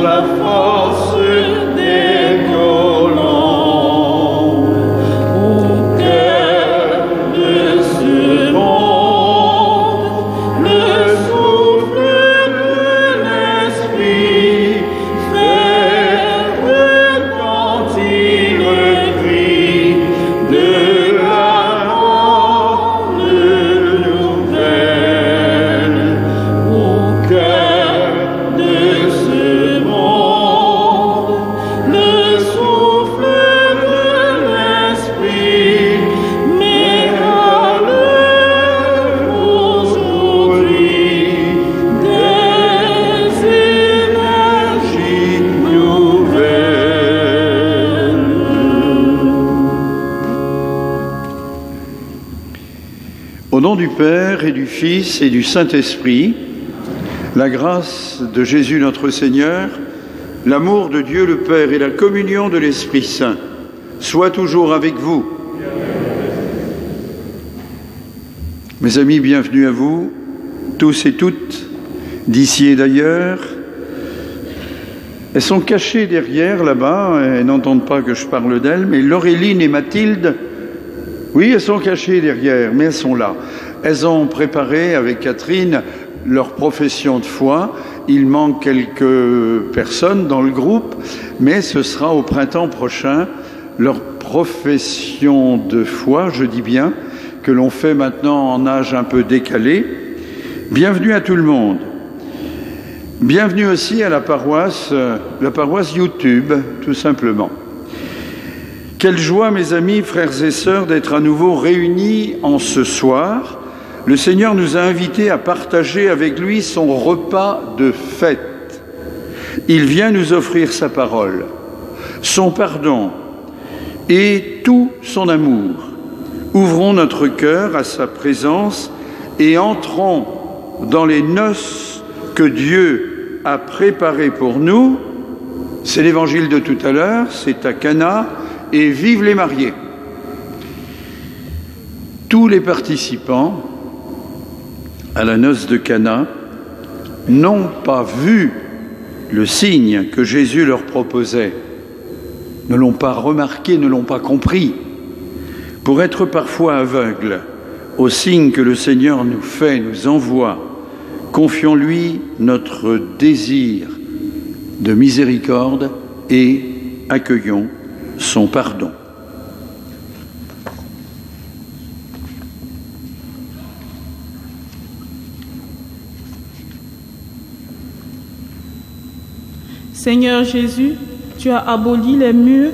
la force des violents. Au cœur de ce monde, le souffle de l'esprit fait retentir le cri de la bonne nouvelle. Au cœur de ce monde, le souffle de l'esprit met à l'œuvre aujourd'hui des énergies nouvelles. Au nom du Père et du Fils et du Saint-Esprit, la grâce de Jésus notre Seigneur, l'amour de Dieu le Père et la communion de l'Esprit Saint soient toujours avec vous. Mes amis, bienvenue à vous, tous et toutes, d'ici et d'ailleurs. Elles sont cachées derrière, là-bas, elles n'entendent pas que je parle d'elles, mais Laureline et Mathilde, oui, elles sont cachées derrière, mais elles sont là. Elles ont préparé avec Catherine leur profession de foi. Il manque quelques personnes dans le groupe, mais ce sera au printemps prochain leur profession de foi, je dis bien, que l'on fait maintenant en âge un peu décalé. Bienvenue à tout le monde. Bienvenue aussi à la paroisse YouTube, tout simplement. Quelle joie, mes amis, frères et sœurs, d'être à nouveau réunis en ce soir. Le Seigneur nous a invités à partager avec lui son repas de fête. Il vient nous offrir sa parole, son pardon et tout son amour. Ouvrons notre cœur à sa présence et entrons dans les noces que Dieu a préparées pour nous. C'est l'évangile de tout à l'heure, c'est à Cana, et vive les mariés. Tous les participants à la noce de Cana n'ont pas vu le signe que Jésus leur proposait, ne l'ont pas remarqué, ne l'ont pas compris. Pour être parfois aveugles au signe que le Seigneur nous fait, nous envoie, confions-lui notre désir de miséricorde et accueillons son pardon. Seigneur Jésus, tu as aboli les murs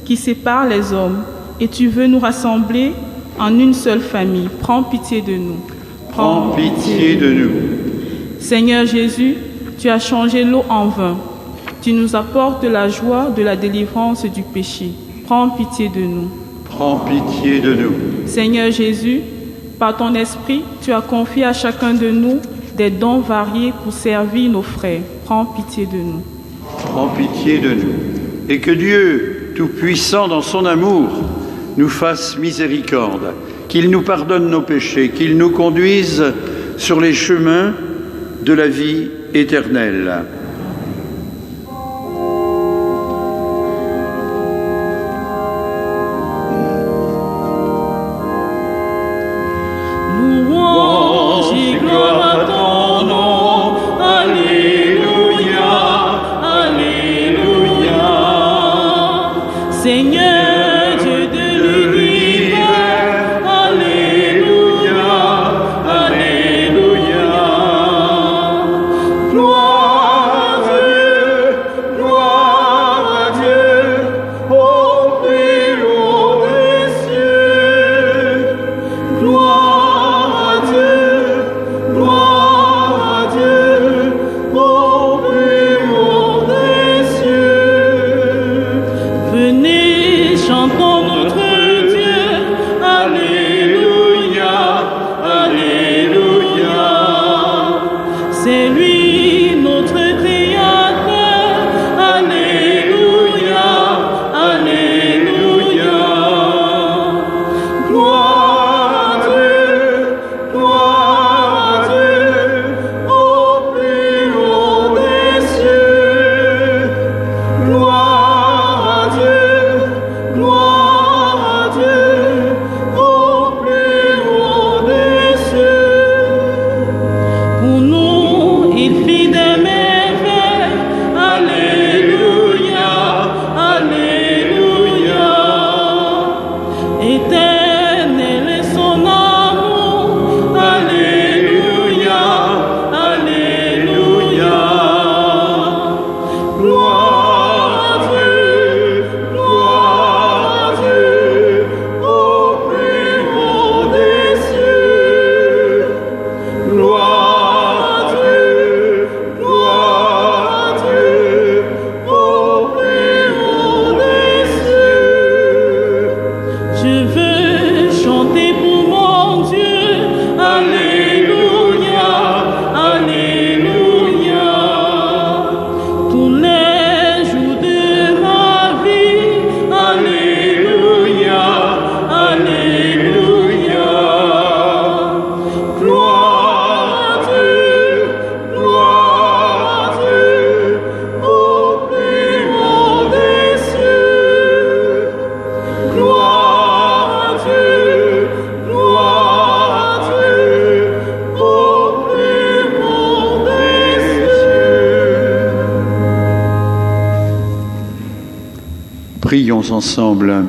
qui séparent les hommes et tu veux nous rassembler en une seule famille. Prends pitié de nous. Prends pitié de nous. Seigneur Jésus, tu as changé l'eau en vin. Tu nous apportes la joie de la délivrance du péché. Prends pitié de nous. Prends pitié de nous. Seigneur Jésus, par ton esprit, tu as confié à chacun de nous des dons variés pour servir nos frères. Prends pitié de nous. Prends pitié de nous. Et que Dieu, Tout-Puissant dans son amour, nous fasse miséricorde, qu'il nous pardonne nos péchés, qu'il nous conduise sur les chemins de la vie éternelle. Louange et gloire à ton nom. Alléluia, Alléluia. Seigneur Dieu de l'univers, Alléluia, Alléluia. Gloire Prions ensemble.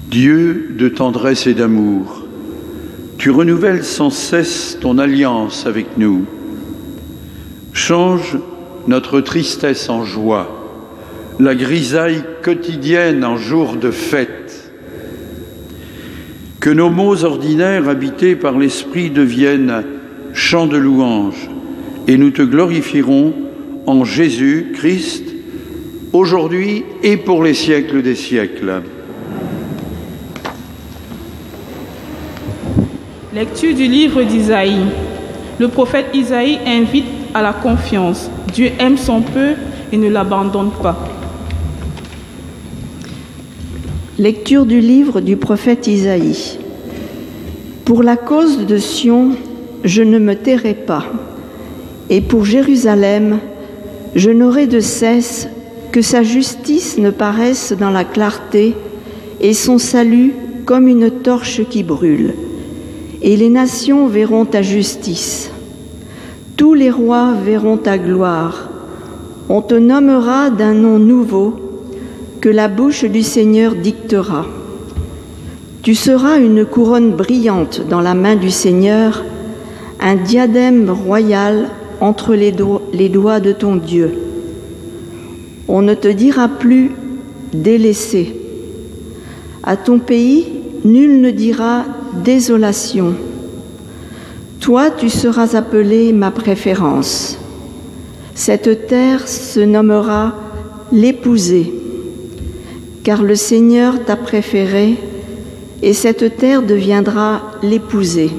Dieu de tendresse et d'amour, tu renouvelles sans cesse ton alliance avec nous. Change notre tristesse en joie, la grisaille quotidienne en jour de fête. Que nos mots ordinaires habités par l'Esprit deviennent chants de louange, et nous te glorifierons en Jésus-Christ, aujourd'hui et pour les siècles des siècles. Lecture du livre d'Isaïe. Le prophète Isaïe invite à la confiance. Dieu aime son peuple et ne l'abandonne pas. Lecture du livre du prophète Isaïe. Pour la cause de Sion, je ne me tairai pas, et pour Jérusalem, je n'aurai de cesse que sa justice ne paraisse dans la clarté et son salut comme une torche qui brûle. Et les nations verront ta justice. Tous les rois verront ta gloire. On te nommera d'un nom nouveau que la bouche du Seigneur dictera. Tu seras une couronne brillante dans la main du Seigneur, un diadème royal entre les doigts de ton Dieu. On ne te dira plus délaissé. À ton pays, nul ne dira désolation. Toi, tu seras appelé ma préférence. Cette terre se nommera l'épousée, car le Seigneur t'a préféré, et cette terre deviendra l'épousée.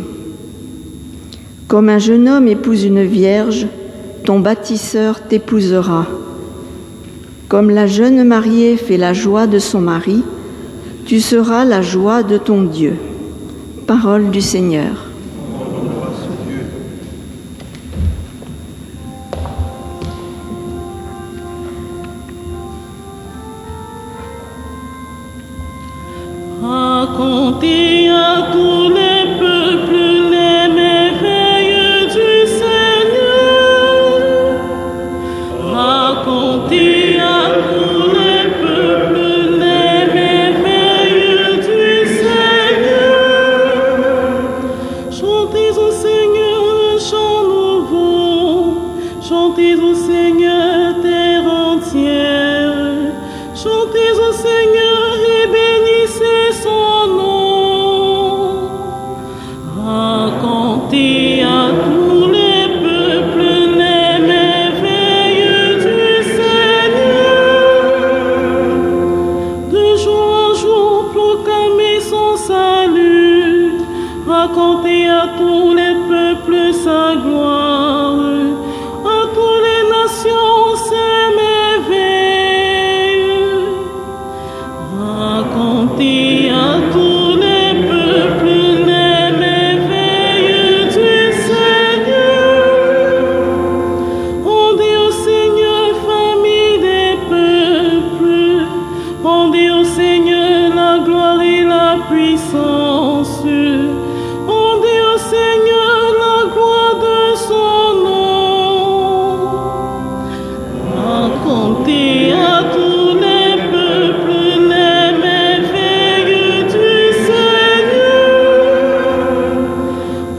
Comme un jeune homme épouse une vierge, ton bâtisseur t'épousera. Comme la jeune mariée fait la joie de son mari, tu seras la joie de ton Dieu. Parole du Seigneur. Racontez à tous les peuples les merveilles du Seigneur. Racontez à tous les peuples les merveilles du Seigneur. Chantez au Seigneur un chant nouveau. Chantez au Seigneur terre entière. Chantez au Seigneur et bénissez son nom. Racontez à tous les peuples les merveilles du Seigneur. De jour en jour, proclamez son salut. Racontez à tous les peuples sa gloire. À toutes les nations ses merveilles. Racontez à tous les peuples les merveilles du Seigneur. Rendez au Seigneur, famille des peuples. Rendez au Seigneur la gloire et la puissance. Rendez au Seigneur la gloire de son nom. Racontez à tous les peuples les merveilles du Seigneur.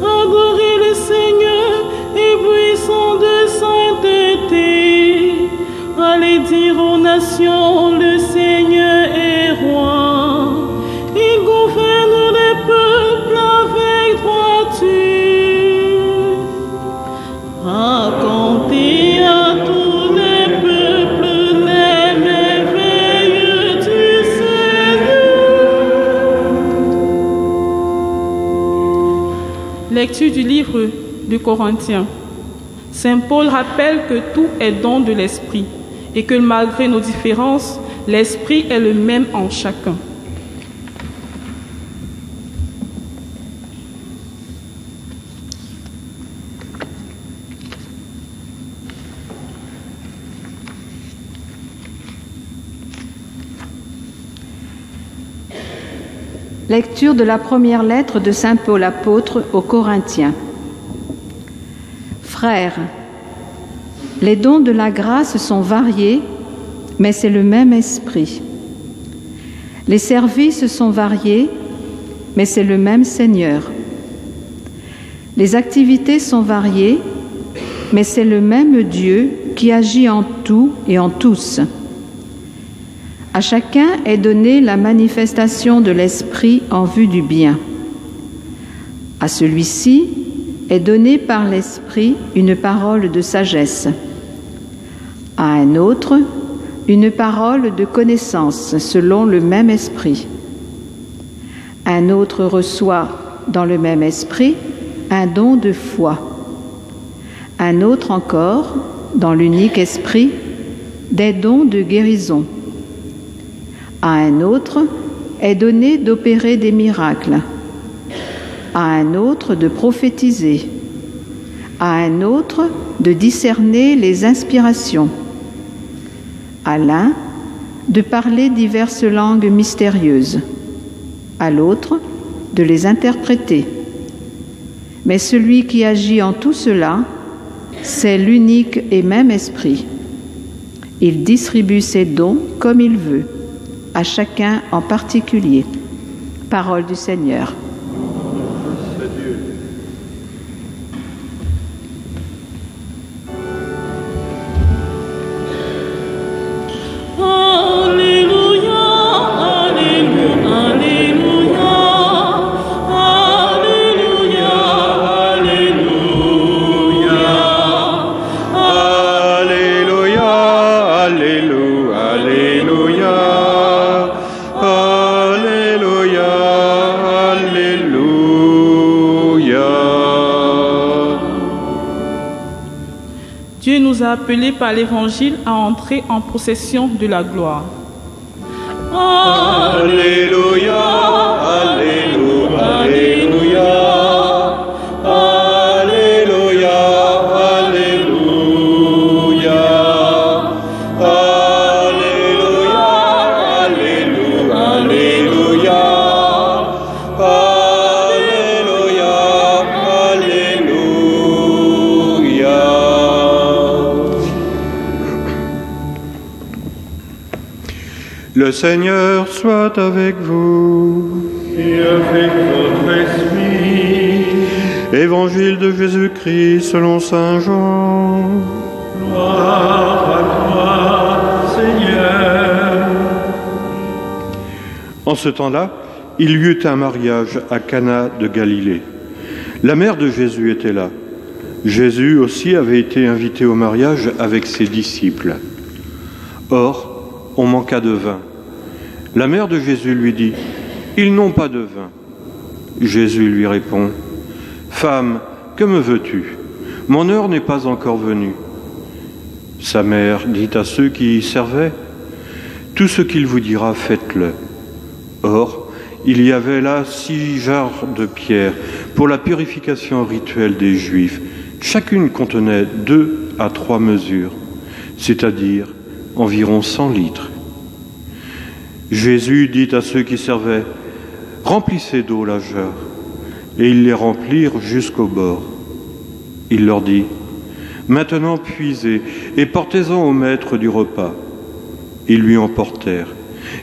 Adorez le Seigneur, éblouissant de sainteté. Allez dire aux nations, le Seigneur est roi. Il gouverne les peuples avec droiture. Racontez à tous les peuples les merveilles du Seigneur. Lecture du livre de Corinthiens. Saint Paul rappelle que tout est don de l'Esprit et que malgré nos différences, l'Esprit est le même en chacun. Lecture de la première lettre de Saint Paul apôtre aux Corinthiens. Frères, les dons de la grâce sont variés, mais c'est le même esprit. Les services sont variés, mais c'est le même Seigneur. Les activités sont variées, mais c'est le même Dieu qui agit en tout et en tous. À chacun est donnée la manifestation de l'Esprit en vue du bien. À celui-ci est donnée par l'Esprit une parole de sagesse. À un autre, une parole de connaissance selon le même esprit. Un autre reçoit dans le même esprit un don de foi. Un autre encore, dans l'unique esprit, des dons de guérison. À un autre est donné d'opérer des miracles. À un autre de prophétiser. À un autre de discerner les inspirations. À l'un, de parler diverses langues mystérieuses, à l'autre, de les interpréter. Mais celui qui agit en tout cela, c'est l'unique et même Esprit. Il distribue ses dons comme il veut, à chacun en particulier. Parole du Seigneur. Dieu nous a appelés par l'Évangile à entrer en possession de la gloire. Alléluia, Alléluia, Alléluia, Alléluia, Alléluia, Alléluia, Alléluia, Alléluia, Alléluia. Le Seigneur soit avec vous. Et avec votre esprit. Évangile de Jésus-Christ selon saint Jean. Gloire à toi, Seigneur. En ce temps-là, il y eut un mariage à Cana de Galilée. La mère de Jésus était là. Jésus aussi avait été invité au mariage avec ses disciples. Or, on manqua de vin. La mère de Jésus lui dit, « Ils n'ont pas de vin. » Jésus lui répond, « Femme, que me veux-tu? Mon heure n'est pas encore venue. » Sa mère dit à ceux qui y servaient, « Tout ce qu'il vous dira, faites-le. » Or, il y avait là 6 jarres de pierre pour la purification rituelle des Juifs. Chacune contenait 2 à 3 mesures, c'est-à-dire environ 100 litres. Jésus dit à ceux qui servaient, « Remplissez d'eau la jarre. » Et ils les remplirent jusqu'au bord. Il leur dit, « Maintenant puisez et portez-en au maître du repas. » Ils lui en portèrent.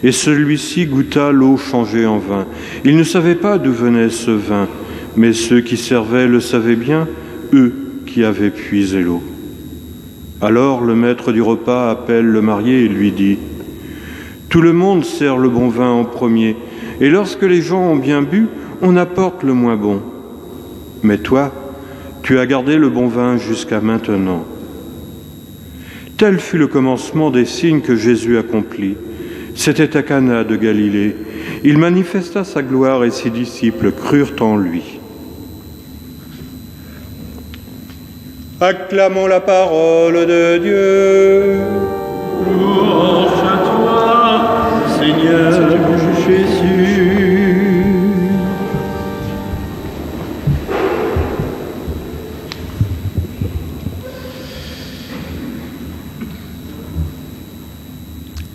Et celui-ci goûta l'eau changée en vin. Il ne savait pas d'où venait ce vin, mais ceux qui servaient le savaient bien, eux qui avaient puisé l'eau. Alors le maître du repas appelle le marié et lui dit, « Tout le monde sert le bon vin en premier, et lorsque les gens ont bien bu, on apporte le moins bon. Mais toi, tu as gardé le bon vin jusqu'à maintenant. » Tel fut le commencement des signes que Jésus accomplit. C'était à Cana de Galilée. Il manifesta sa gloire et ses disciples crurent en lui. Acclamons la parole de Dieu. Louange à toi, Seigneur Jésus.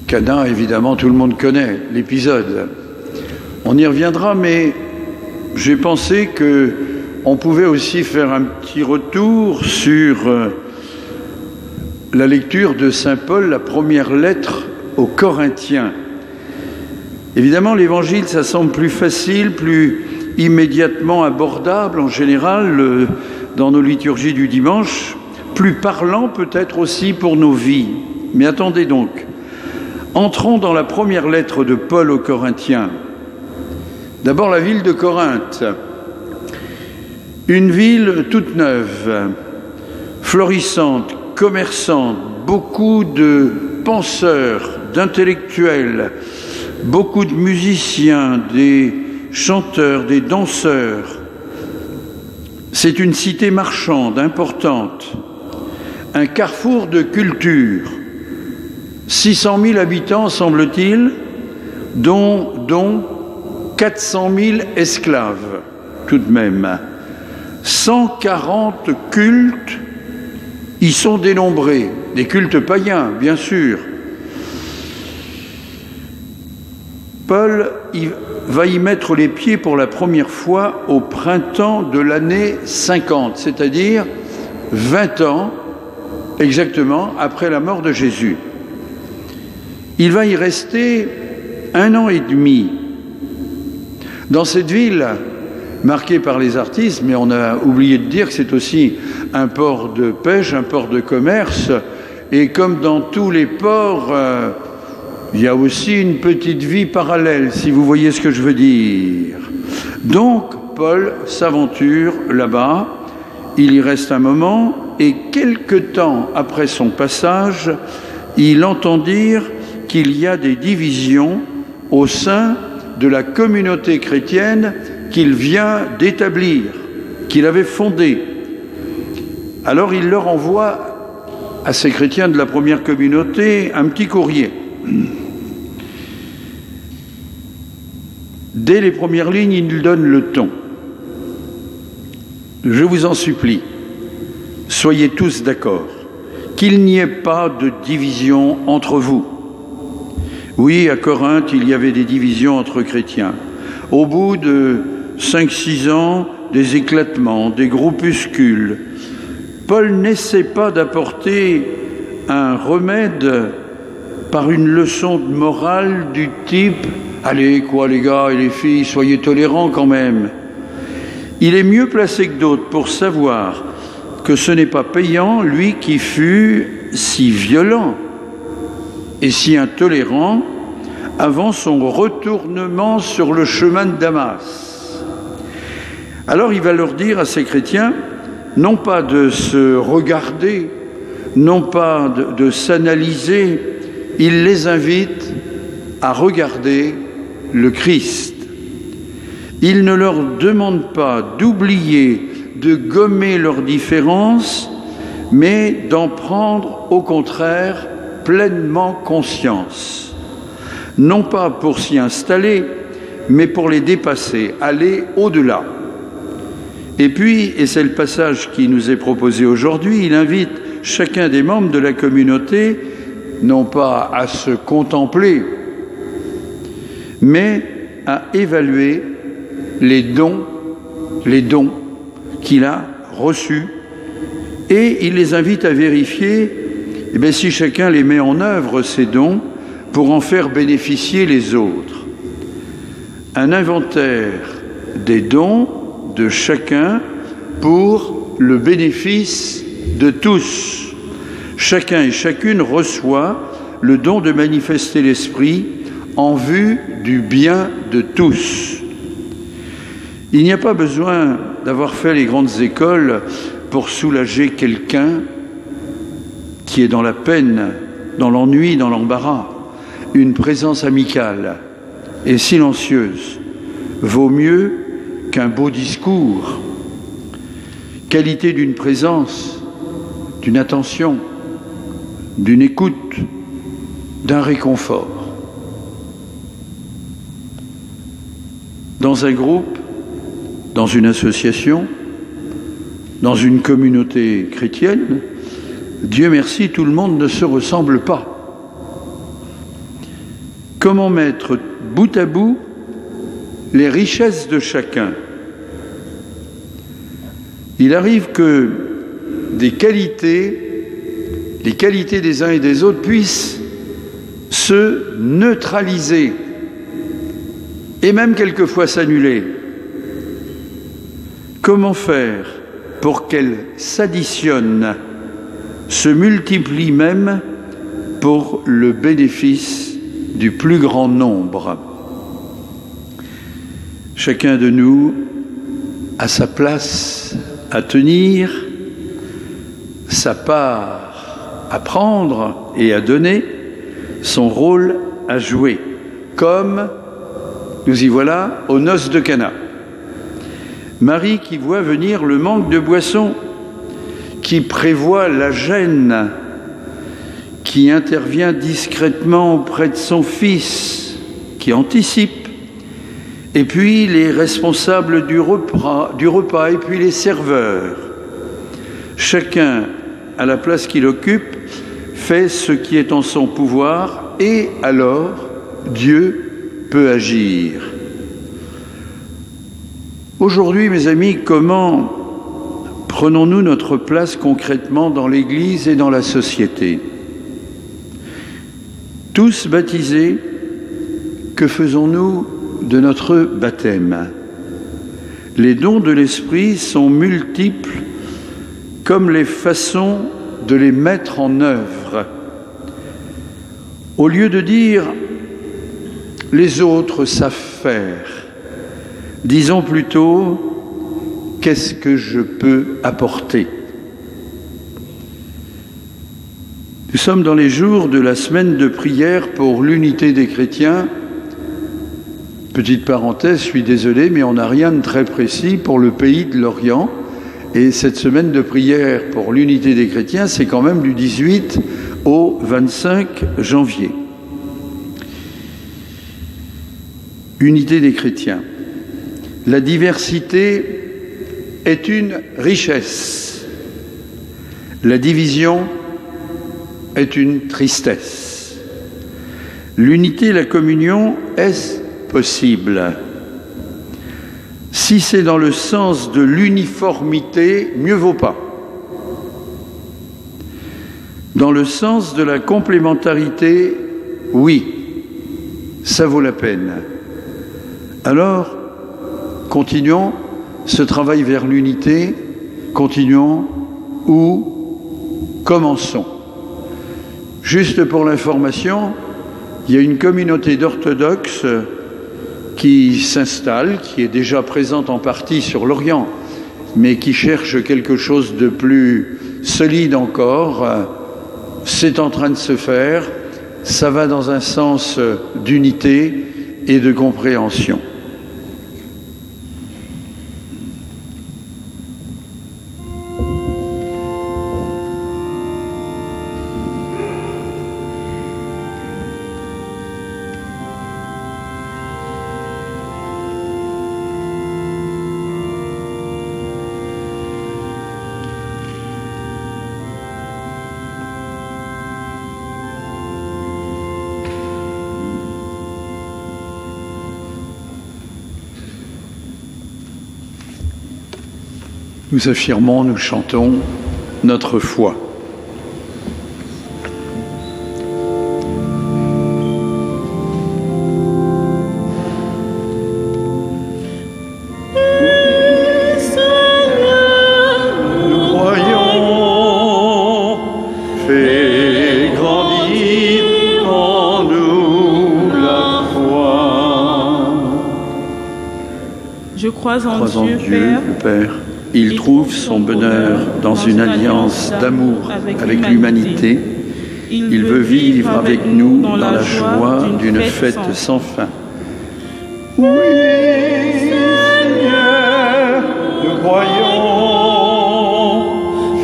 Cana, évidemment, tout le monde connaît l'épisode. On y reviendra, mais j'ai pensé qu'on pouvait aussi faire un petit retour sur la lecture de saint Paul, la première lettre aux Corinthiens. Évidemment, l'évangile, ça semble plus facile, plus immédiatement abordable en général dans nos liturgies du dimanche, plus parlant peut-être aussi pour nos vies. Mais attendez donc, entrons dans la première lettre de Paul aux Corinthiens. D'abord la ville de Corinthe, une ville toute neuve, florissante, commerçante, beaucoup de penseurs, d'intellectuels, beaucoup de musiciens, des chanteurs, des danseurs. C'est une cité marchande importante, un carrefour de culture. 600 000 habitants, semble-t-il, dont 400 000 esclaves, tout de même. 140 cultes y sont dénombrés, des cultes païens, bien sûr. Paul va y mettre les pieds pour la première fois au printemps de l'année 50, c'est-à-dire 20 ans exactement après la mort de Jésus. Il va y rester 1 an et demi. Dans cette ville marquée par les artistes, mais on a oublié de dire que c'est aussi un port de pêche, un port de commerce, et comme dans tous les ports, il y a aussi une petite vie parallèle, si vous voyez ce que je veux dire. Donc, Paul s'aventure là-bas, il y reste un moment, et quelque temps après son passage, il entend dire qu'il y a des divisions au sein de la communauté chrétienne qu'il vient d'établir, qu'il avait fondée. Alors il leur envoie à ces chrétiens de la première communauté un petit courrier. Dès les premières lignes, il donne le ton. Je vous en supplie, soyez tous d'accord, qu'il n'y ait pas de division entre vous. Oui, à Corinthe, il y avait des divisions entre chrétiens. Au bout de 5-6 ans, des éclatements, des groupuscules. Paul n'essaie pas d'apporter un remède par une leçon de morale du type « Allez, quoi les gars et les filles, soyez tolérants quand même ». Il est mieux placé que d'autres pour savoir que ce n'est pas payant, lui qui fut si violent et si intolérant avant son retournement sur le chemin de Damas. Alors il va leur dire à ces chrétiens, non pas de se regarder, non pas de s'analyser, il les invite à regarder le Christ. Il ne leur demande pas d'oublier, de gommer leurs différences, mais d'en prendre au contraire pleinement conscience. Non pas pour s'y installer, mais pour les dépasser, aller au-delà. Et puis, et c'est le passage qui nous est proposé aujourd'hui, il invite chacun des membres de la communauté, non pas à se contempler, mais à évaluer les dons qu'il a reçus, et il les invite à vérifier si chacun les met en œuvre, ces dons, pour en faire bénéficier les autres. Un inventaire des dons de chacun pour le bénéfice de tous. Chacun et chacune reçoit le don de manifester l'Esprit en vue du bien de tous. Il n'y a pas besoin d'avoir fait les grandes écoles pour soulager quelqu'un qui est dans la peine, dans l'ennui, dans l'embarras. Une présence amicale et silencieuse vaut mieux qu'un beau discours. Qualité d'une présence, d'une attention, d'une écoute, d'un réconfort. Dans un groupe, dans une association, dans une communauté chrétienne, Dieu merci, tout le monde ne se ressemble pas. Comment mettre bout à bout les richesses de chacun? Il arrive que les qualités des uns et des autres puissent se neutraliser et même quelquefois s'annuler. Comment faire pour qu'elles s'additionnent, se multiplient même pour le bénéfice du plus grand nombre? Chacun de nous a sa place à tenir, sa part à prendre et à donner, son rôle à jouer, comme nous y voilà aux noces de Cana. Marie qui voit venir le manque de boisson, qui prévoit la gêne, qui intervient discrètement auprès de son fils, qui anticipe, et puis les responsables du repas, et puis les serveurs. Chacun, à la place qu'il occupe, fait ce qui est en son pouvoir, et alors Dieu peut agir. Aujourd'hui, mes amis, comment prenons-nous notre place concrètement dans l'Église et dans la société? Tous baptisés, que faisons-nous de notre baptême? Les dons de l'Esprit sont multiples comme les façons de les mettre en œuvre. Au lieu de dire « les autres savent faire », disons plutôt « qu'est-ce que je peux apporter ?» Nous sommes dans les jours de la semaine de prière pour l'unité des chrétiens. Petite parenthèse, je suis désolé, mais on n'a rien de très précis pour le pays de l'Orient. Et cette semaine de prière pour l'unité des chrétiens, c'est quand même du 18 au 25 janvier. Unité des chrétiens. La diversité est une richesse. La division est une tristesse. L'unité et la communion, est-ce possible? Si c'est dans le sens de l'uniformité, mieux vaut pas. Dans le sens de la complémentarité, oui, ça vaut la peine. Alors, continuons ce travail vers l'unité, continuons ou commençons. Juste pour l'information, il y a une communauté d'orthodoxes qui s'installe, qui est déjà présente en partie sur l'Orient, mais qui cherche quelque chose de plus solide encore. C'est en train de se faire, ça va dans un sens d'unité et de compréhension. Nous affirmons, nous chantons notre foi. Nous croyons, fais grandir en nous la foi. Je crois en Crois en Dieu, Dieu, le Père. Il trouve son bonheur dans une alliance d'amour avec l'humanité. Il veut vivre avec nous dans la joie d'une fête sans fin. Oui, Seigneur, nous croyons,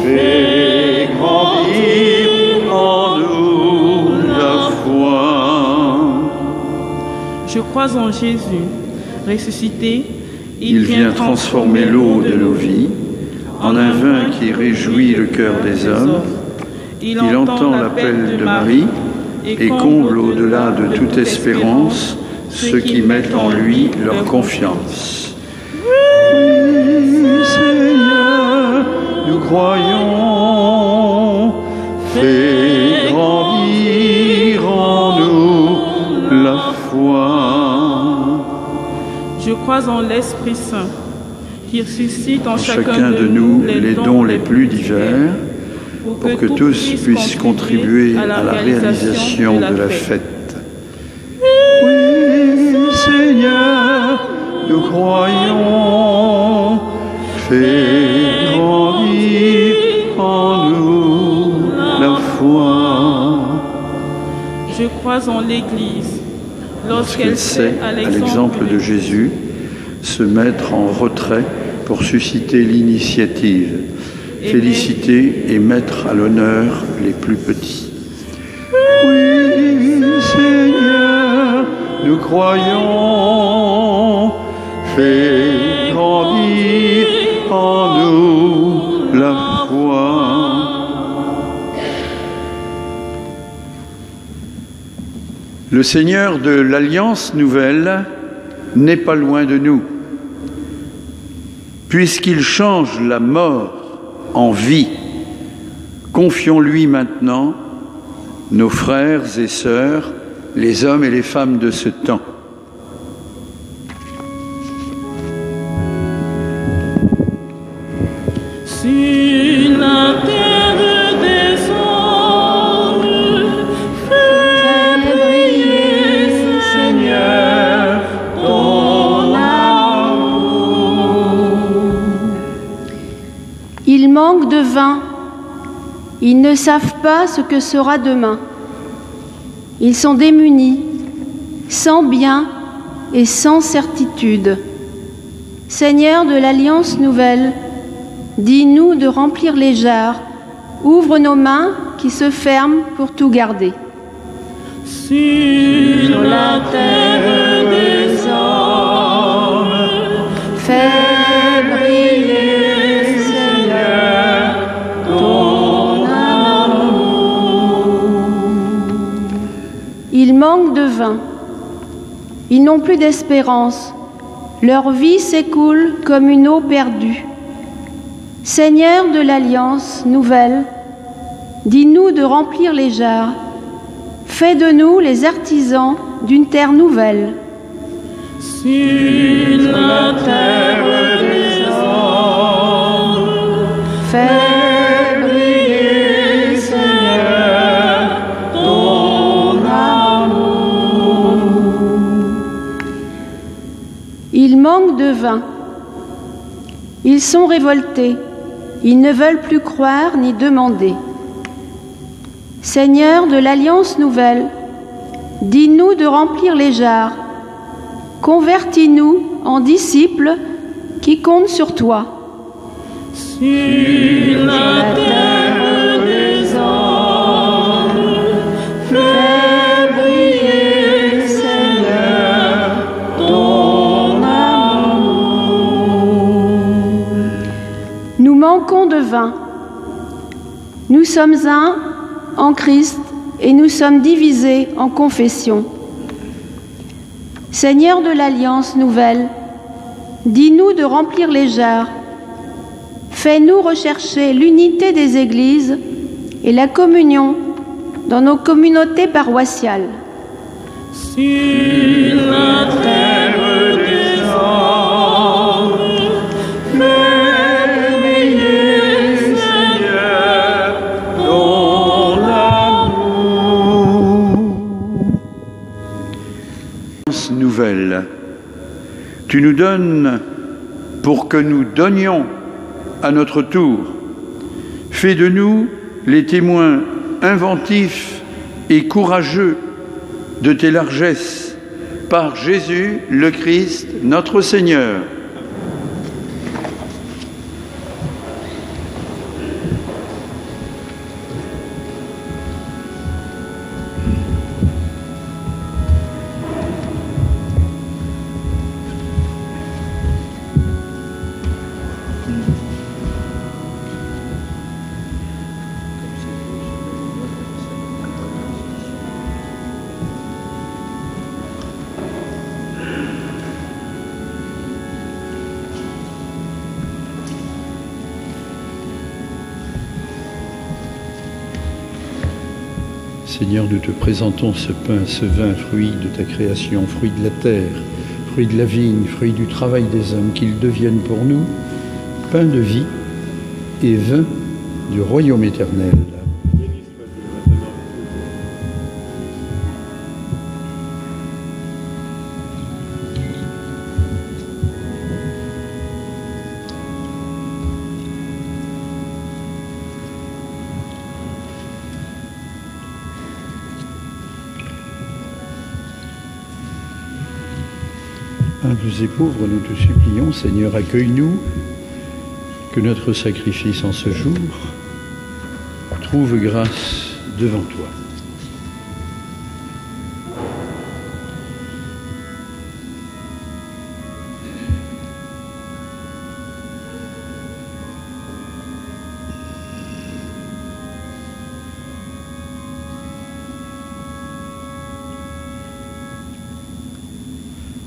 fais grandir en nous la foi. Je crois en Jésus, ressuscité. Il vient transformer l'eau de nos vies en un vin qui réjouit le cœur des hommes. Il entend l'appel de Marie et comble au-delà de toute espérance ceux qui mettent en lui leur confiance. Oui, Seigneur, nous croyons, fais grandir en nous crois en l'Esprit Saint, qui ressuscite en chacun de nous les dons les plus divers, pour que tous puissent contribuer à la réalisation de la fête. Oui, Seigneur, nous croyons, fais grandir en nous la foi. Je crois en l'Église, lorsqu'elle sait, à l'exemple de Jésus, se mettre en retrait pour susciter l'initiative, féliciter et mettre à l'honneur les plus petits. Oui, Seigneur, nous croyons, fais grandir en nous la foi. Le Seigneur de l'Alliance nouvelle n'est pas loin de nous, puisqu'il change la mort en vie. Confions-lui maintenant nos frères et sœurs, les hommes et les femmes de ce temps. Sur la terre des hommes, fais briller, Seigneur, ton amour. Ils manquent de vin, ils ne savent pas ce que sera demain. Ils sont démunis, sans bien et sans certitude. Seigneur de l'Alliance nouvelle, dis-nous de remplir les jarres, ouvre nos mains qui se ferment pour tout garder. Sur la terre des hommes, Fais briller, Seigneur, ton amour. Ils manquent de vin, ils n'ont plus d'espérance, leur vie s'écoule comme une eau perdue. Seigneur de l'Alliance nouvelle, dis-nous de remplir les jarres, fais de nous les artisans d'une terre nouvelle. sur la terre des hommes, Fais briller, Seigneur, ton amour. Ils manquent de vin, ils sont révoltés, ils ne veulent plus croire ni demander. Seigneur de l'Alliance nouvelle, dis-nous de remplir les jarres, convertis-nous en disciples qui comptent sur toi. Sur la terre des hommes, fais briller, Seigneur, ton amour. Nous manquons de vin. Nous sommes un en Christ et nous sommes divisés en confession. Seigneur de l'Alliance nouvelle, dis-nous de remplir les jarres. Fais-nous rechercher l'unité des églises et la communion dans nos communautés paroissiales. Sur la terre des hommes, fais briller, Seigneur, ton amour. Nouvelle. Tu nous donnes pour que nous donnions à notre tour. Fais de nous les témoins inventifs et courageux de tes largesses, par Jésus le Christ, notre Seigneur. Seigneur, nous te présentons ce pain, ce vin, fruit de ta création, fruit de la terre, fruits de la vigne, fruits du travail des hommes, qu'ils deviennent pour nous pain de vie et vin du royaume éternel. Humbles et pauvres, nous te supplions, Seigneur, accueille-nous, que notre sacrifice en ce jour trouve grâce devant toi.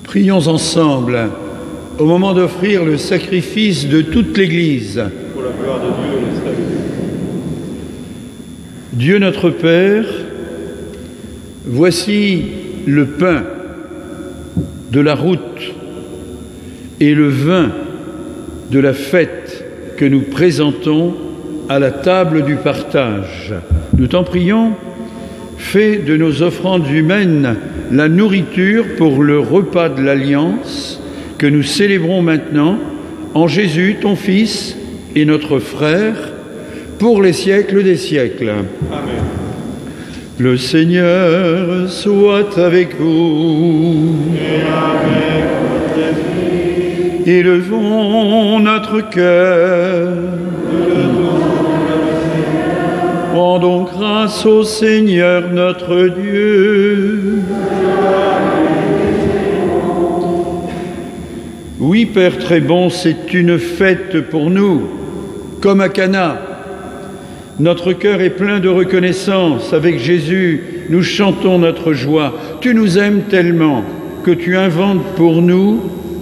Prions ensemble au moment d'offrir le sacrifice de toute l'Église. Pour la gloire de Dieu et le salut. Dieu notre Père, voici le pain de la route et le vin de la fête que nous présentons à la table du partage. Nous t'en prions, fais de nos offrandes humaines la nourriture pour le repas de l'Alliance que nous célébrons maintenant en Jésus, ton Fils et notre frère, pour les siècles des siècles. Amen. Le Seigneur soit avec vous. Et avec votre esprit. Élevons notre cœur. Rendons grâce au Seigneur notre Dieu. Oui, Père très bon, c'est une fête pour nous, comme à Cana. Notre cœur est plein de reconnaissance. Avec Jésus, nous chantons notre joie. Tu nous aimes tellement que tu inventes pour nous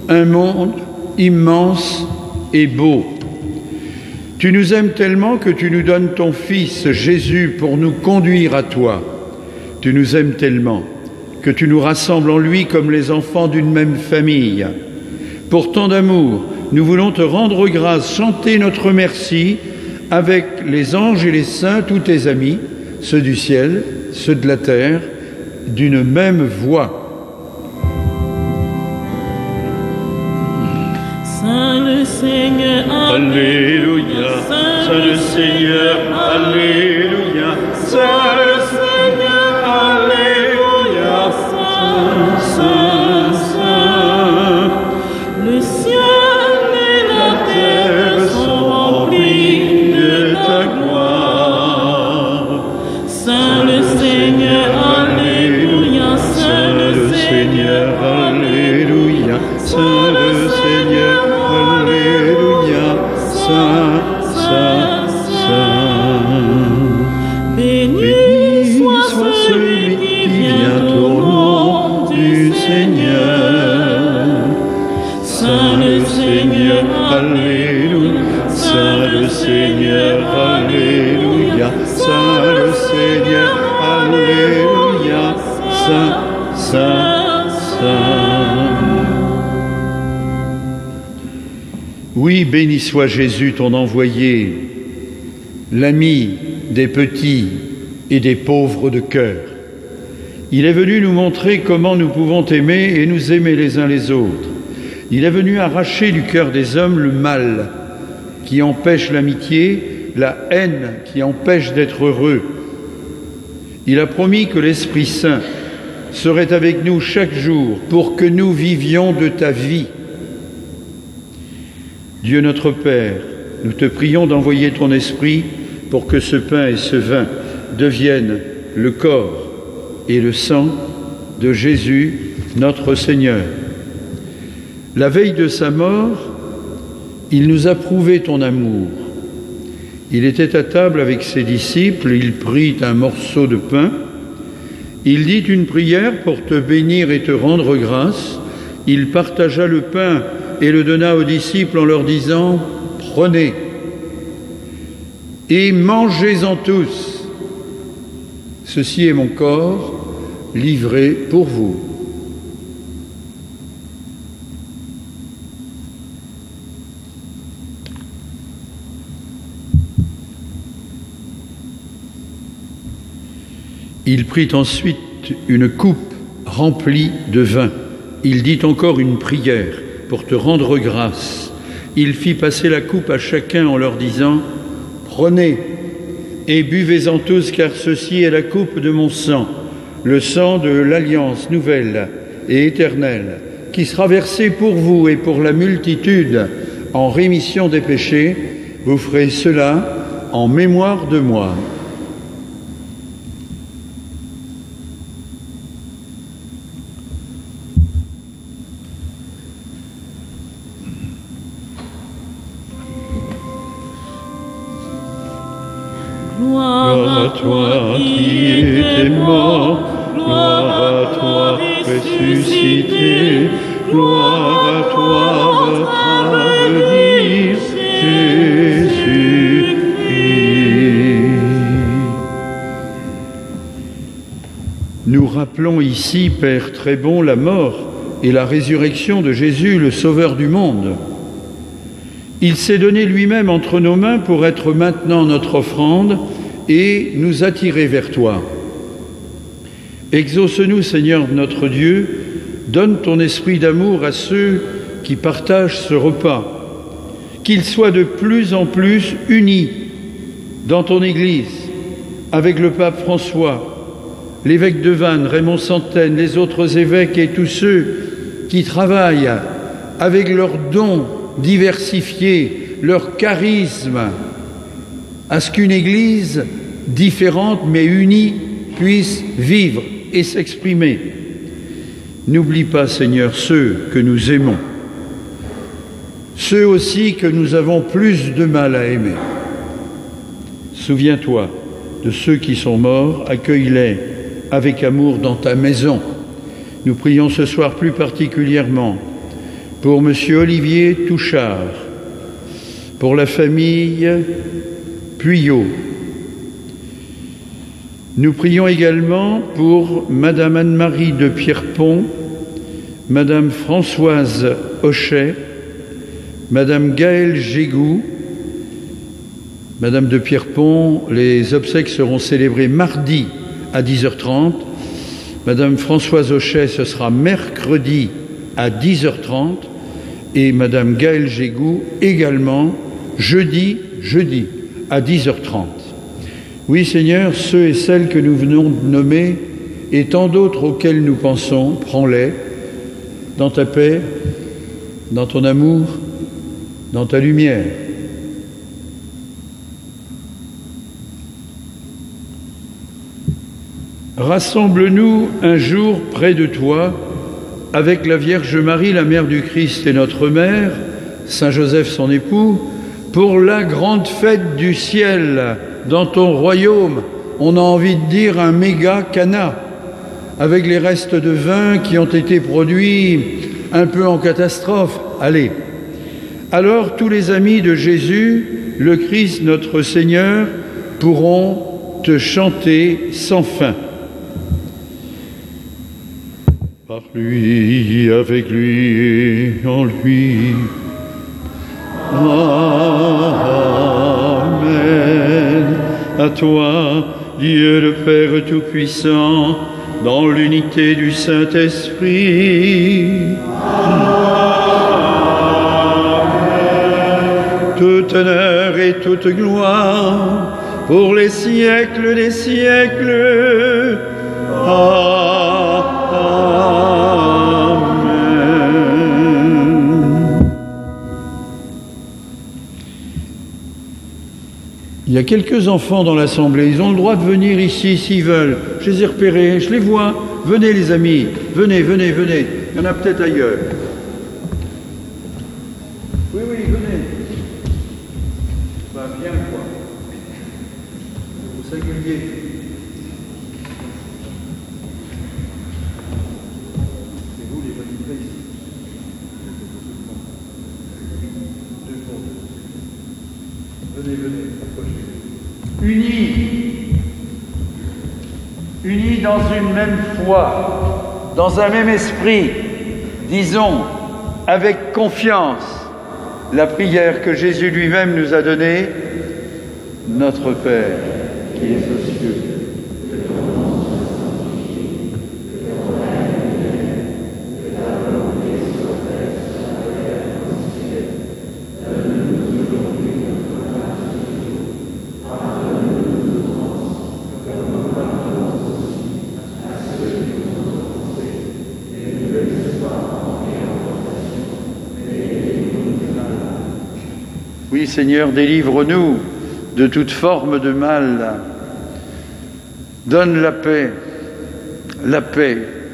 un monde immense et beau. Tu nous aimes tellement que tu nous donnes ton Fils Jésus pour nous conduire à toi. Tu nous aimes tellement que tu nous rassembles en lui comme les enfants d'une même famille. Pour tant d'amour, nous voulons te rendre grâce, chanter notre merci avec les anges et les saints, tous tes amis, ceux du ciel, ceux de la terre, d'une même voix. Saint le Seigneur, Alléluia, Saint le Seigneur, Alléluia, Saint le Seigneur, Alléluia, Saint, Saint, Saint. le ciel et la terre sont remplis de ta gloire. Saint le Seigneur, Alléluia, Saint le Seigneur, Alléluia, Saint le Seigneur, Alléluia, Saint, Saint, Saint. Béni soit celui qui vient au nom du Seigneur. Saint le Seigneur, Alléluia, Saint le Seigneur, Alléluia, Saint le Seigneur, Alléluia, Saint, Saint, Saint. Oui, béni soit Jésus, ton envoyé, l'ami des petits et des pauvres de cœur. Il est venu nous montrer comment nous pouvons aimer et nous aimer les uns les autres. Il est venu arracher du cœur des hommes le mal qui empêche l'amitié, la haine qui empêche d'être heureux. Il a promis que l'Esprit Saint serait avec nous chaque jour pour que nous vivions de ta vie. Dieu notre Père, nous te prions d'envoyer ton Esprit pour que ce pain et ce vin deviennent le corps et le sang de Jésus, notre Seigneur. La veille de sa mort, il nous a prouvé ton amour. Il était à table avec ses disciples, il prit un morceau de pain, il dit une prière pour te bénir et te rendre grâce, il partagea le pain et le donna aux disciples en leur disant « Prenez et mangez-en tous. Ceci est mon corps livré pour vous. » Il prit ensuite une coupe remplie de vin. Il dit encore une prière pour te rendre grâce. Il fit passer la coupe à chacun en leur disant « Prenez et buvez-en tous, car ceci est la coupe de mon sang, le sang de l'alliance nouvelle et éternelle, qui sera versé pour vous et pour la multitude en rémission des péchés. Vous ferez cela en mémoire de moi. » Gloire à toi qui étais mort, gloire à toi ressuscité, gloire à toi notre avenir, Jésus-Christ. Nous rappelons ici, Père très bon, la mort et la résurrection de Jésus, le Sauveur du monde. Il s'est donné lui-même entre nos mains pour être maintenant notre offrande et nous attirer vers toi. Exauce-nous, Seigneur notre Dieu, donne ton esprit d'amour à ceux qui partagent ce repas, qu'ils soient de plus en plus unis dans ton Église, avec le pape François, l'évêque de Vannes, Raymond Santaine, les autres évêques et tous ceux qui travaillent avec leurs dons diversifier leur charisme à ce qu'une Église différente mais unie puisse vivre et s'exprimer. N'oublie pas, Seigneur, ceux que nous aimons, ceux aussi que nous avons plus de mal à aimer. Souviens-toi de ceux qui sont morts, accueille-les avec amour dans ta maison. Nous prions ce soir plus particulièrement pour M. Olivier Touchard, pour la famille Puyot. Nous prions également pour Madame Anne-Marie de Pierrepont, Madame Françoise Hochet, Madame Gaëlle Gégou. Madame de Pierrepont, les obsèques seront célébrées mardi à 10h30. Madame Françoise Hochet, ce sera mercredi à 10h30 et Madame Gaëlle Gégou également jeudi à 10h30. Oui, Seigneur, ceux et celles que nous venons de nommer et tant d'autres auxquels nous pensons, prends-les dans ta paix, dans ton amour, dans ta lumière. Rassemble-nous un jour près de toi avec la Vierge Marie, la Mère du Christ et notre Mère, Saint Joseph son époux, pour la grande fête du ciel dans ton royaume. On a envie de dire un méga Cana, avec les restes de vin qui ont été produits un peu en catastrophe. Allez. Alors tous les amis de Jésus, le Christ notre Seigneur, pourront te chanter sans fin. Par lui, avec lui et en lui. Amen. À toi, Dieu le Père Tout-Puissant, dans l'unité du Saint-Esprit. Tout honneur et toute gloire pour les siècles des siècles. Il y a quelques enfants dans l'Assemblée, ils ont le droit de venir ici s'ils veulent. Je les ai repérés, je les vois. Venez les amis, venez, venez, venez. Il y en a peut-être ailleurs. Oui, oui, venez. Bah, bien quoi. Au singulier. C'est vous les bonitrices. Venez, venez, approchez. Unis dans une même foi, dans un même esprit, disons avec confiance la prière que Jésus lui-même nous a donnée. Notre Père, qui es aux cieux, Jésus-Christ, Seigneur, délivre-nous de toute forme de mal. Donne la paix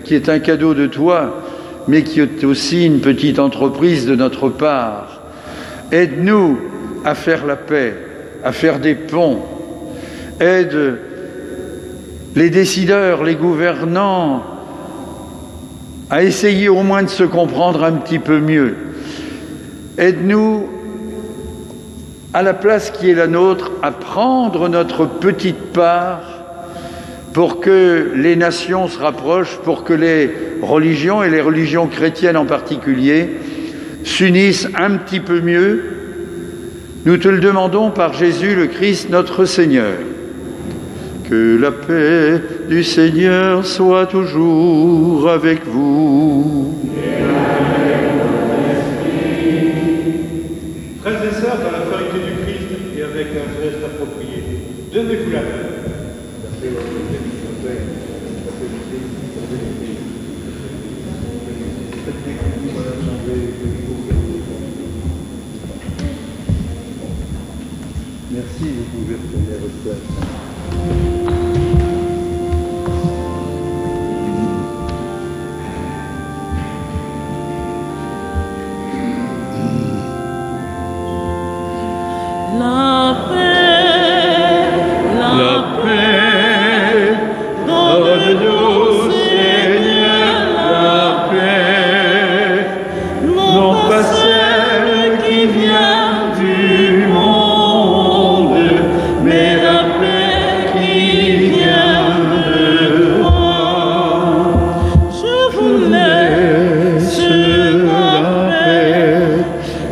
qui est un cadeau de toi, mais qui est aussi une petite entreprise de notre part. Aide-nous à faire la paix, à faire des ponts. Aide les décideurs, les gouvernants à essayer au moins de se comprendre un petit peu mieux. Aide-nous, à la place qui est la nôtre, à prendre notre petite part pour que les nations se rapprochent, pour que les religions, et les religions chrétiennes en particulier, s'unissent un petit peu mieux. Nous te le demandons par Jésus le Christ, notre Seigneur. Que la paix du Seigneur soit toujours avec vous. Frères et sœurs, dans la charité du Christ et avec un geste approprié, donnez-vous la main. Merci, vous pouvez retourner à votre place. La paix, donne-nous, Seigneur, la paix, non pas celle qui vient du monde, mais la paix qui vient de toi. Je vous laisse la paix,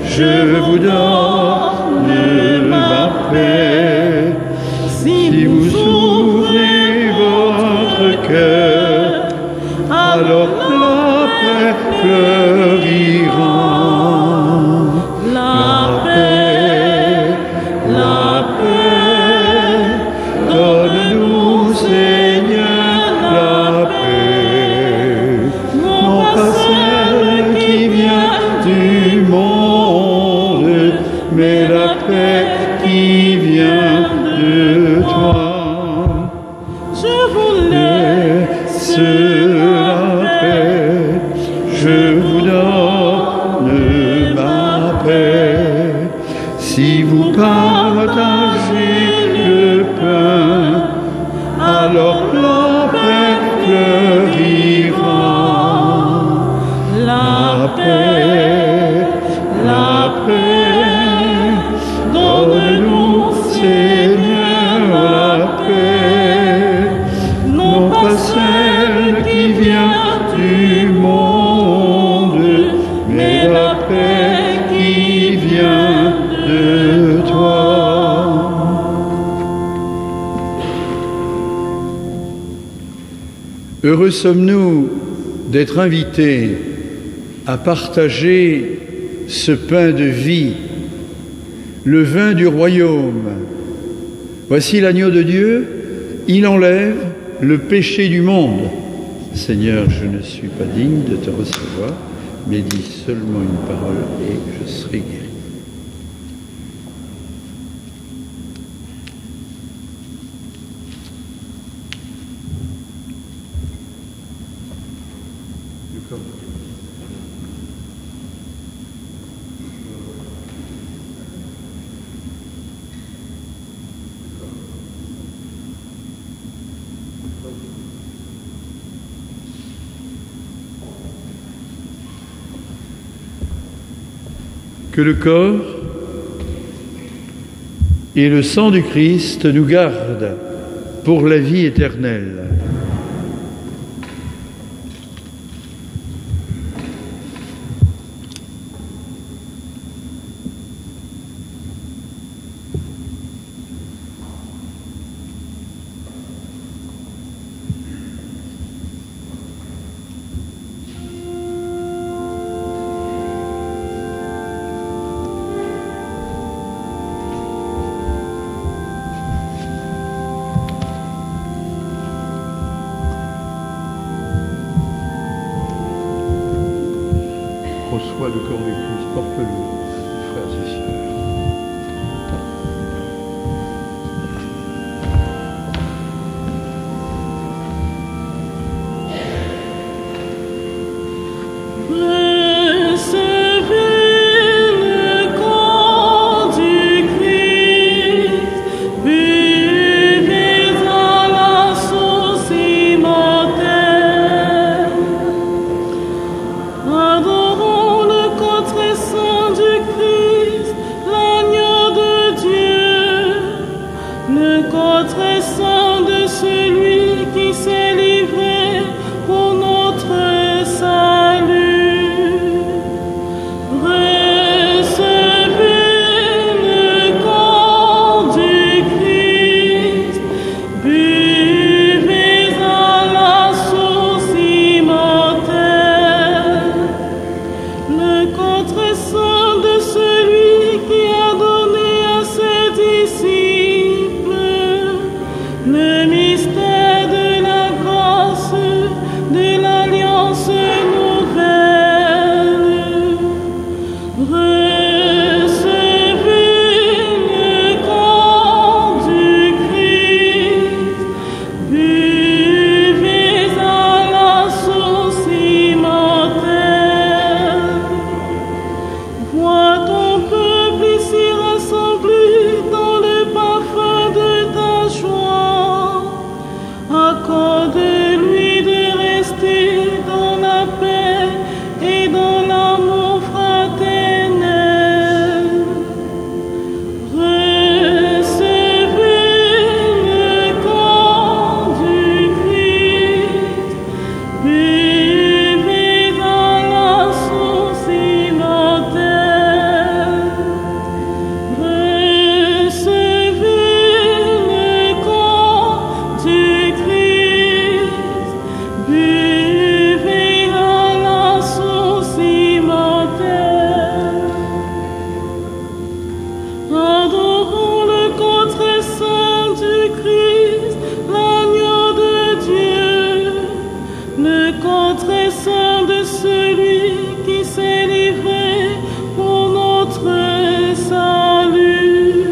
je vous donne ma paix. Si vous ouvrez votre cœur, alors la paix fleurira. La paix, donne-nous, Seigneur, la paix, non pas celle qui vient du monde, mais la paix qui vient de toi. Je vous laisse la paix, je vous donne ma paix. Si vous partagez le pain, alors la paix fleurira. La paix, donne-nous, Seigneur, la paix, non pas celle qui vient du monde, mais la paix qui vient de toi. Heureux sommes-nous d'être invités à partager ce pain de vie, le vin du royaume. Voici l'agneau de Dieu, il enlève le péché du monde. Seigneur, je ne suis pas digne de te recevoir, mais dis seulement une parole et je serai guéri. Que le corps et le sang du Christ nous gardent pour la vie éternelle. Reçois le corps du Christ, porte-le, frères et sœurs. celui qui s'est livré pour notre salut.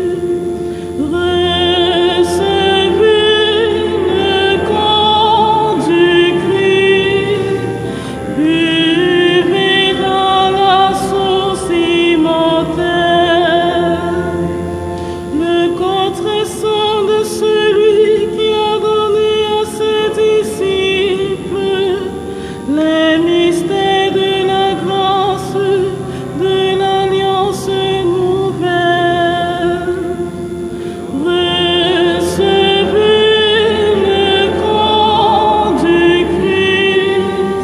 Recevez le corps du Christ, buvez dans la source immortelle le contre-sang de celui qui a donné à ses disciples les mystères de la grâce de l'alliance nouvelle. Recevez le corps du Christ,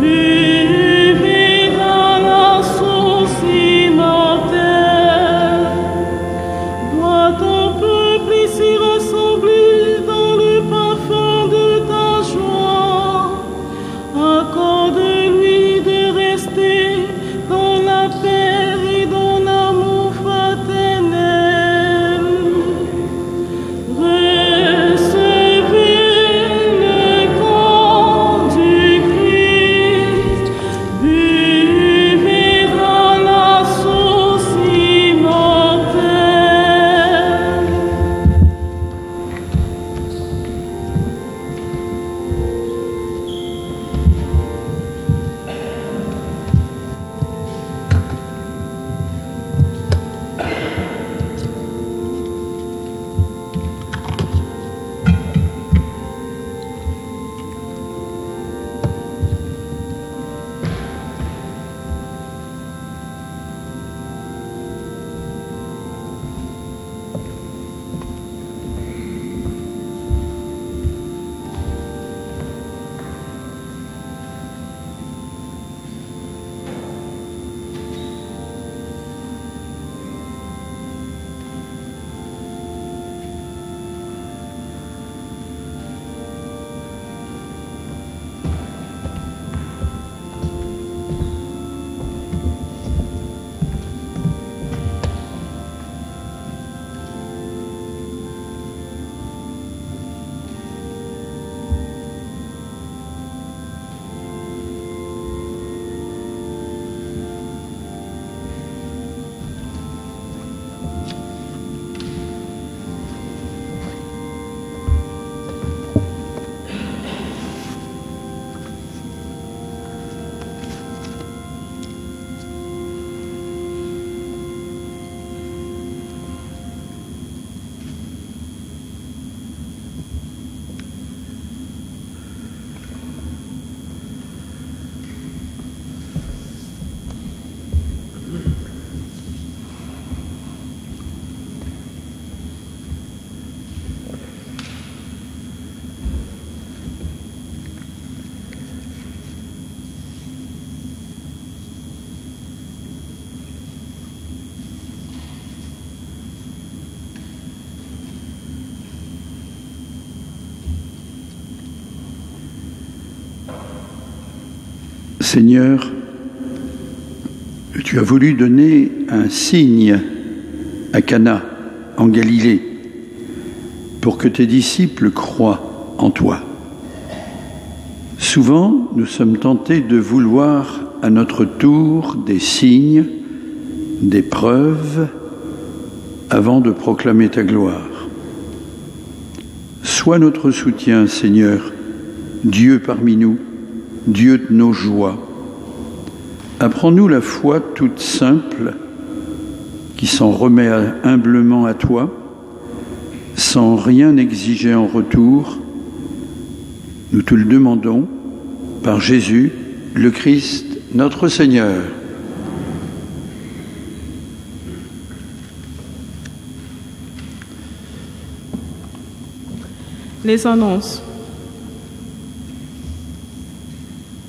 buvez dans la source immortelle. Doit ton peuple ici rassembler dans le parfum de ta joie. Accorde-lui de rester dans la paix et dans l'amour fraternel. Recevez le corps du Christ, buvez dans la source immortelle. Seigneur, tu as voulu donner un signe à Cana, en Galilée, pour que tes disciples croient en toi. Souvent, nous sommes tentés de vouloir à notre tour des signes, des preuves, avant de proclamer ta gloire. Sois notre soutien, Seigneur, Dieu parmi nous, Dieu de nos joies. Apprends-nous la foi toute simple qui s'en remet humblement à toi, sans rien exiger en retour. Nous te le demandons par Jésus, le Christ, notre Seigneur. Les annonces.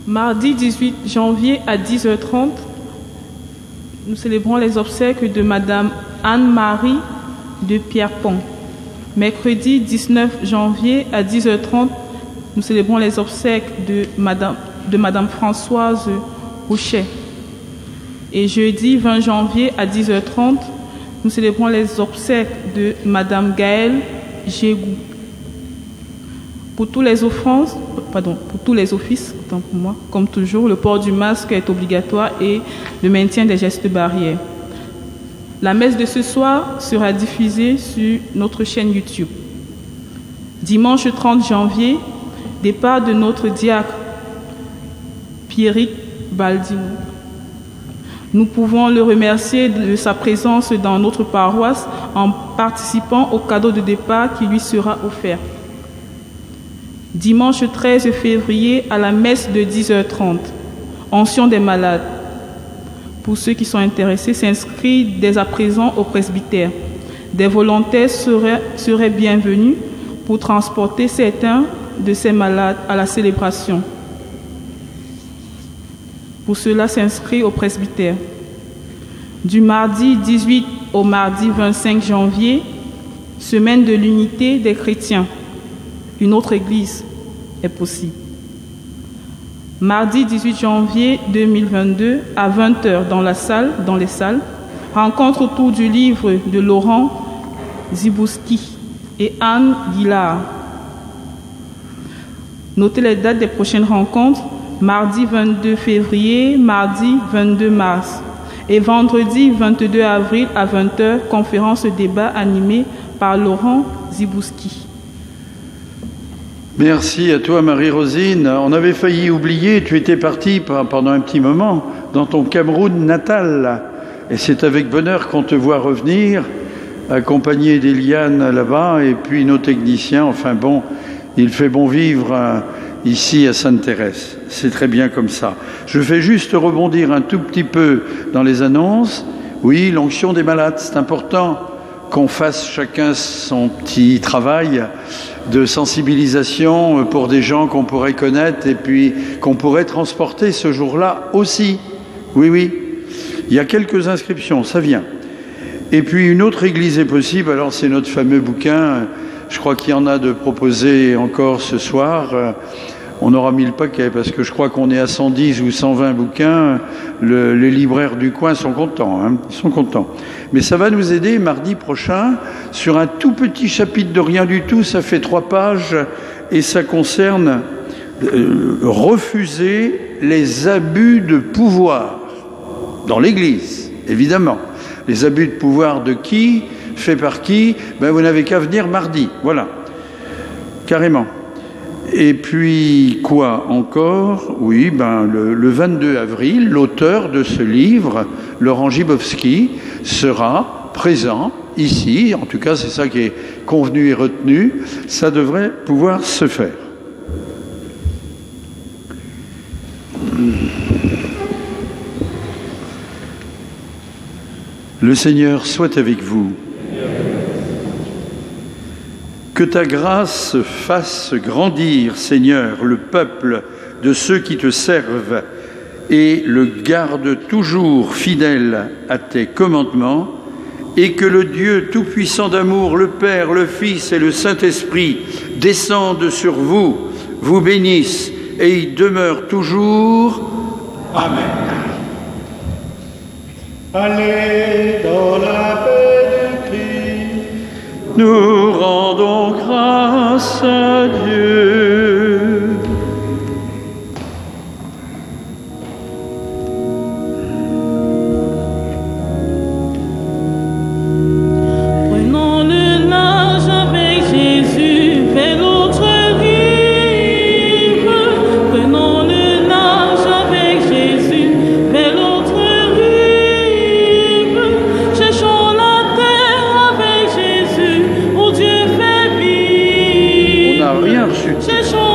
Mardi 18 janvier à 10h30, nous célébrons les obsèques de Madame Anne-Marie de Pierrepont. Mercredi 19 janvier à 10h30, nous célébrons les obsèques de Madame Françoise Rouchet. Et jeudi 20 janvier à 10h30, nous célébrons les obsèques de Madame Gaëlle Gégou. Pour toutes les offrandes pour tous les offices, autant pour moi. Comme toujours, le port du masque est obligatoire et le maintien des gestes barrières. La messe de ce soir sera diffusée sur notre chaîne YouTube. Dimanche 30 janvier, départ de notre diacre Pierrick Baldino. Nous pouvons le remercier de sa présence dans notre paroisse en participant au cadeau de départ qui lui sera offert. Dimanche 13 février à la messe de 10h30, onction des malades. Pour ceux qui sont intéressés, s'inscrire dès à présent au presbytère. Des volontaires seraient bienvenus pour transporter certains de ces malades à la célébration. Pour cela, s'inscrire au presbytère. Du mardi 18 au mardi 25 janvier, semaine de l'unité des chrétiens. Une autre église est possible. Mardi 18 janvier 2022 à 20h dans les salles, rencontre autour du livre de Laurent Zibouski et Anne Guillard. Notez les dates des prochaines rencontres. Mardi 22 février, mardi 22 mars et vendredi 22 avril à 20h, conférence débat animée par Laurent Zibouski. Merci à toi Marie-Rosine. On avait failli oublier, tu étais partie pendant un petit moment dans ton Cameroun natal. Et c'est avec bonheur qu'on te voit revenir, accompagné d'Eliane là-bas et puis nos techniciens. Enfin bon, il fait bon vivre ici à Sainte-Thérèse. C'est très bien comme ça. Je vais juste rebondir un tout petit peu dans les annonces. Oui, l'onction des malades, c'est important qu'on fasse chacun son petit travail de sensibilisation pour des gens qu'on pourrait connaître et puis qu'on pourrait transporter ce jour-là aussi. Oui, oui. Il y a quelques inscriptions, ça vient. Et puis une autre église est possible, alors c'est notre fameux bouquin. Je crois qu'il y en a de proposés encore ce soir. On aura mis le paquet parce que je crois qu'on est à 110 ou 120 bouquins. Les libraires du coin sont contents, hein, ils sont contents. Mais ça va nous aider mardi prochain sur un tout petit chapitre de rien du tout. Ça fait 3 pages et ça concerne refuser les abus de pouvoir dans l'Église, évidemment. Les abus de pouvoir de qui? Fait par qui? Ben, vous n'avez qu'à venir mardi, voilà, carrément. Et puis, quoi encore? Oui, ben, le 22 avril, l'auteur de ce livre, Laurent Zibouski, sera présent ici. En tout cas, c'est ça qui est convenu et retenu. Ça devrait pouvoir se faire. Le Seigneur soit avec vous. Que ta grâce fasse grandir, Seigneur, le peuple de ceux qui te servent et le garde toujours fidèle à tes commandements, et que le Dieu tout-puissant d'amour, le Père, le Fils et le Saint-Esprit descendent sur vous, vous bénissent et y demeurent toujours. Amen. Allez dans la paix de Christ. Nous rendons grâce à Dieu. Prenons le large avec Jésus vers l'autre rive. Prenons le large avec Jésus vers l'autre rive. Cherchons la terre avec Jésus où Dieu fait vivre. On n'a rien reçu. Cherchons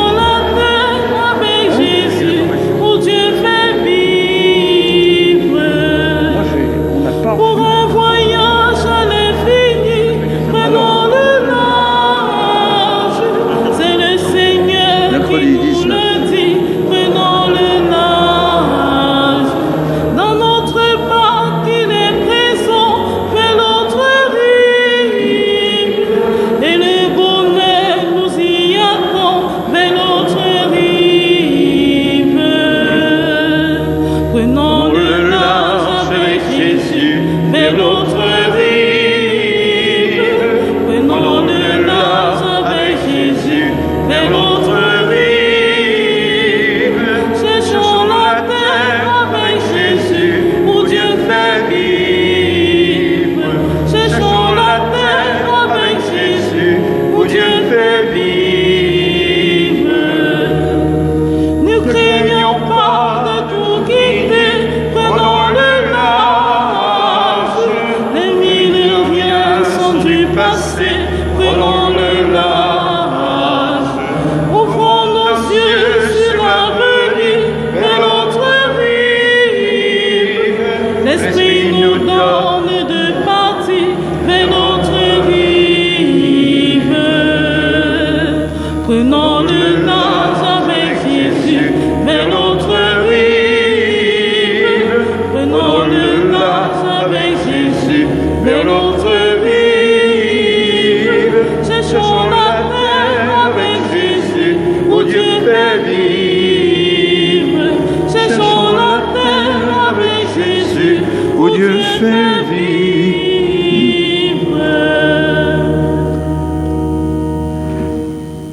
faire vivre.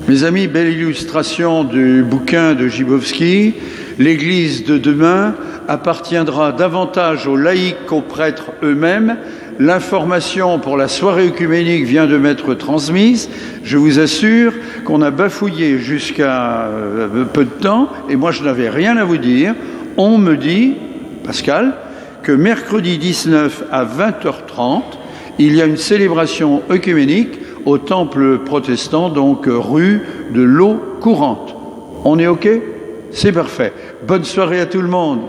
Mes amis, belle illustration du bouquin de Gibowski. L'Église de demain appartiendra davantage aux laïcs qu'aux prêtres eux-mêmes. L'information pour la soirée œcuménique vient de m'être transmise. Je vous assure qu'on a bafouillé jusqu'à peu de temps, et moi je n'avais rien à vous dire. On me dit, Pascal, que mercredi 19 à 20h30, il y a une célébration œcuménique au temple protestant, donc rue de l'eau courante. On est OK ? C'est parfait. Bonne soirée à tout le monde.